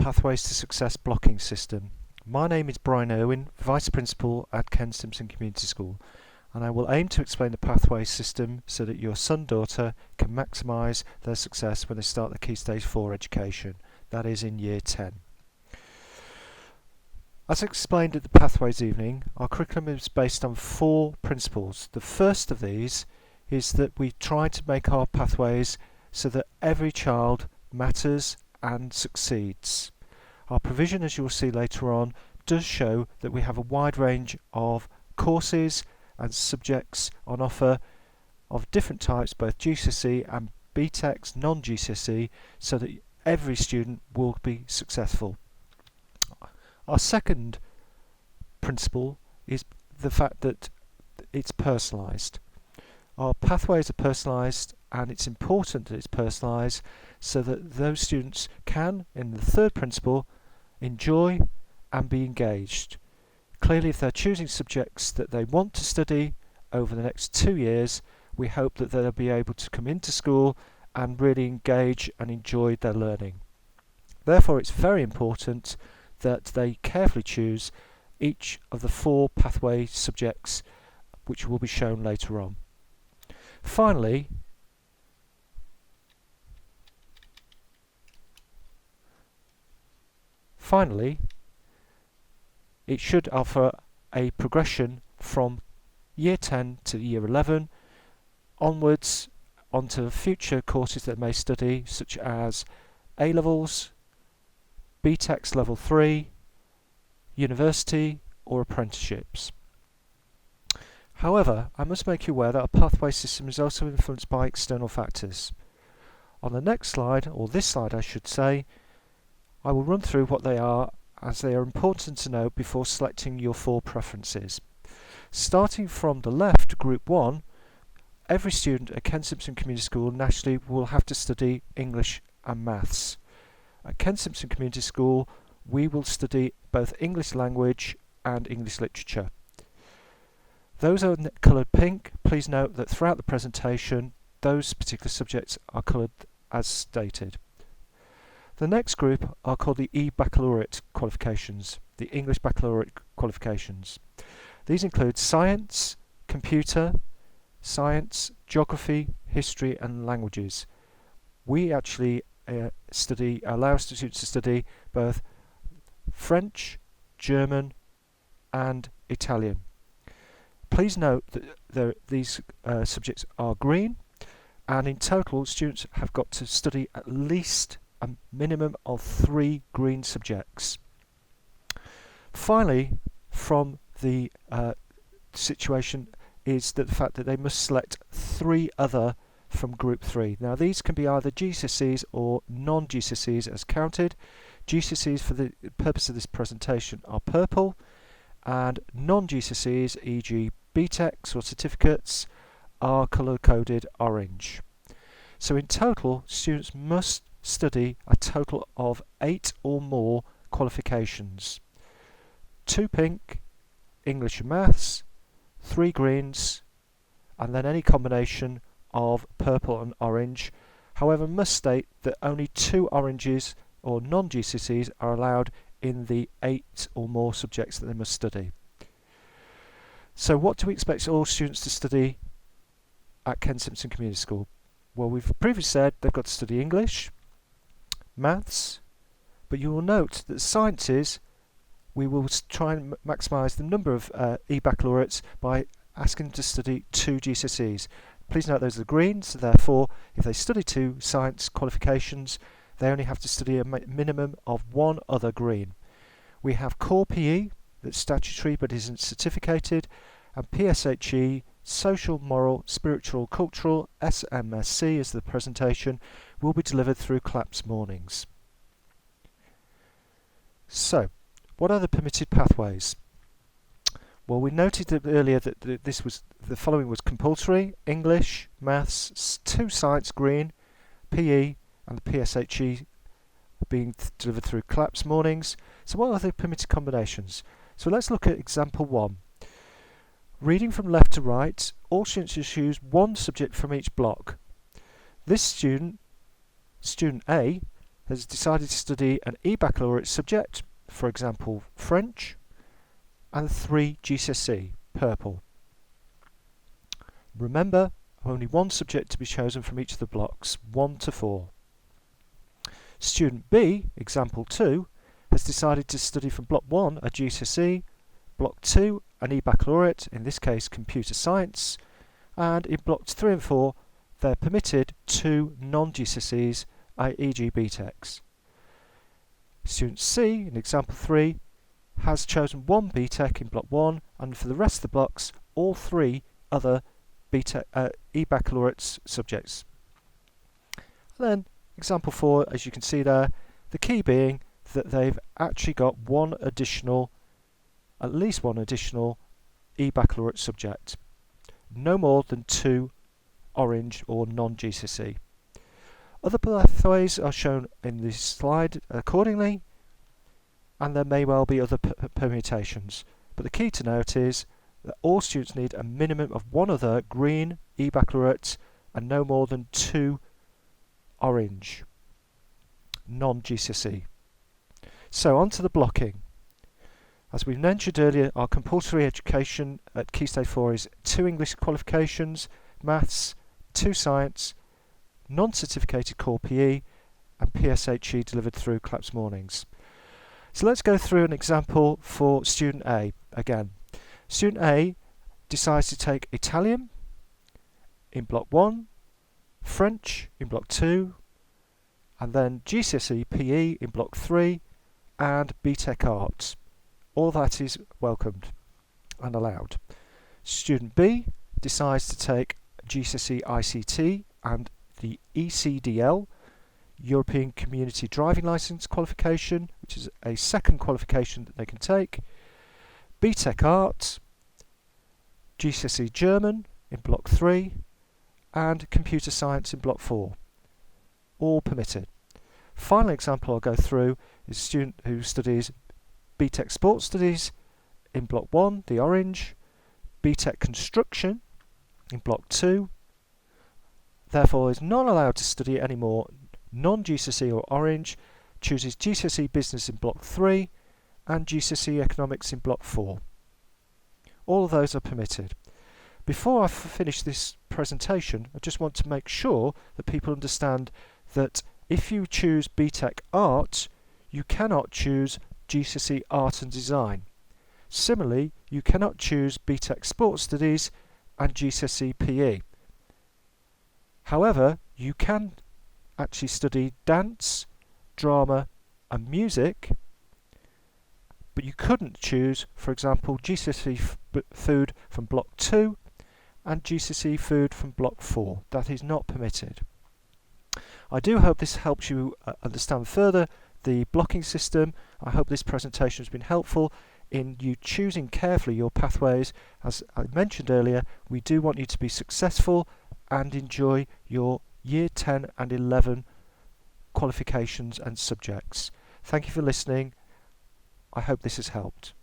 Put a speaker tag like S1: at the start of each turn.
S1: Pathways to Success blocking system. My name is Brian Irwin, Vice Principal at Stimpson Community School, and I will aim to explain the Pathways system so that your son/daughter can maximise their success when they start their Key Stage 4 education, that is in Year 10. As explained at the Pathways evening, our curriculum is based on 4 principles. The first of these is that we try to make our pathways so that every child matters and succeeds. Our provision, as you will see later on, does show that we have a wide range of courses and subjects on offer of different types, both GCSE and BTECs, non-GCSE, so that every student will be successful. Our second principle is the fact that it's personalised. Our pathways are personalised, and it's important that it's personalised so that those students can, in the third principle, enjoy and be engaged. Clearly, if they're choosing subjects that they want to study over the next 2 years, we hope that they'll be able to come into school and really engage and enjoy their learning. Therefore, it's very important that they carefully choose each of the 4 pathway subjects, which will be shown later on. Finally, it should offer a progression from Year 10 to Year 11 onwards onto future courses that they may study, such as A-levels, BTECs Level 3, university or apprenticeships. However, I must make you aware that our pathway system is also influenced by external factors. On the next slide, or this slide I should say, I will run through what they are, as they are important to know before selecting your 4 preferences. Starting from the left, Group 1, every student at Stimpson Community School nationally will have to study English and Maths. At Stimpson Community School, we will study both English language and English literature. Those are coloured pink. Please note that throughout the presentation, those particular subjects are coloured as stated. The next group are called the E-Baccalaureate qualifications, the English Baccalaureate qualifications. These include science, computer, science, geography, history and languages. We actually allow students to study both French, German and Italian. Please note that these subjects are green, and in total students have got to study at least a minimum of 3 green subjects. Finally, from the situation is that the fact that they must select 3 other from Group 3. Now these can be either GCSEs or non-GCSEs as counted. GCSEs for the purpose of this presentation are purple, and non-GCSEs, e.g. BTECs or certificates, are colour-coded orange. So in total, students must study a total of 8 or more qualifications. 2 pink, English and Maths, 3 greens, and then any combination of purple and orange. However, must state that only 2 oranges or non-GCSEs are allowed in the 8 or more subjects that they must study. So what do we expect all students to study at Stimpson Community School? Well, we've previously said they've got to study English, Maths, but you will note that sciences, we will try and maximise the number of E-Baccalaureates by asking them to study 2 GCSEs. Please note those are the greens, so therefore if they study 2 science qualifications, they only have to study a minimum of 1 other green. We have Core PE, that's statutory but isn't certificated, and PSHE, Social, Moral, Spiritual, Cultural, SMSC as the presentation, will be delivered through CLAPS mornings. So, what are the permitted pathways? Well, we noted that earlier that the following was compulsory: English, Maths, 2 science green, PE and the PSHE being delivered through CLAPS mornings. So what are the permitted combinations? So let's look at example 1. Reading from left to right, all students should choose 1 subject from each block. This student A, has decided to study an e-baccalaureate subject, for example French, and 3 GCSE, purple. Remember, only one subject to be chosen from each of the blocks, 1 to 4. Student B, example 2, has decided to study from block 1 a GCSE, block 2 an e-baccalaureate, in this case computer science, and in blocks 3 and 4 they're permitted 2 non-GCSEs, e.g. BTECs. Student C, in example 3, has chosen 1 BTEC in block 1, and for the rest of the blocks all 3 other e-baccalaureate subjects. And then example 4, as you can see there, the key being that they've actually got at least one additional e-baccalaureate subject. No more than 2 orange or non-GCSE. Other pathways are shown in this slide accordingly, and there may well be other permutations. But the key to note is that all students need a minimum of 1 other green e-baccalaureate and no more than 2 orange non-GCSE. So on to the blocking. As we mentioned earlier, our compulsory education at Key Stage 4 is 2 English qualifications, Maths, 2 Science, non-certificated core PE, and PSHE delivered through CLAPS Mornings. So let's go through an example for student A again. Student A decides to take Italian in block 1, French in block 2, and then GCSE PE in block 3, and BTEC Arts. All that is welcomed and allowed. Student B decides to take GCSE ICT and the ECDL, European Community Driving Licence qualification, which is a second qualification that they can take, BTEC Arts, GCSE German in block 3, and Computer Science in block 4. All permitted. Final example I'll go through is a student who studies BTEC Sports Studies in block 1, the orange, BTEC Construction in block 2, therefore is not allowed to study any more non-GCSE or orange, chooses GCSE Business in block 3 and GCSE Economics in block 4. All of those are permitted. Before I finish this presentation, I just want to make sure that people understand that if you choose BTEC Art, you cannot choose GCSE Art and Design. Similarly, you cannot choose BTEC Sports Studies and GCSE PE. However, you can actually study dance, drama and music, but you couldn't choose, for example, GCSE Food from block 2 and GCSE Food from block 4. That is not permitted. I do hope this helps you understand further the blocking system. I hope this presentation has been helpful in you choosing carefully your pathways. As I mentioned earlier, we do want you to be successful and enjoy your Year 10 and 11 qualifications and subjects. Thank you for listening. I hope this has helped.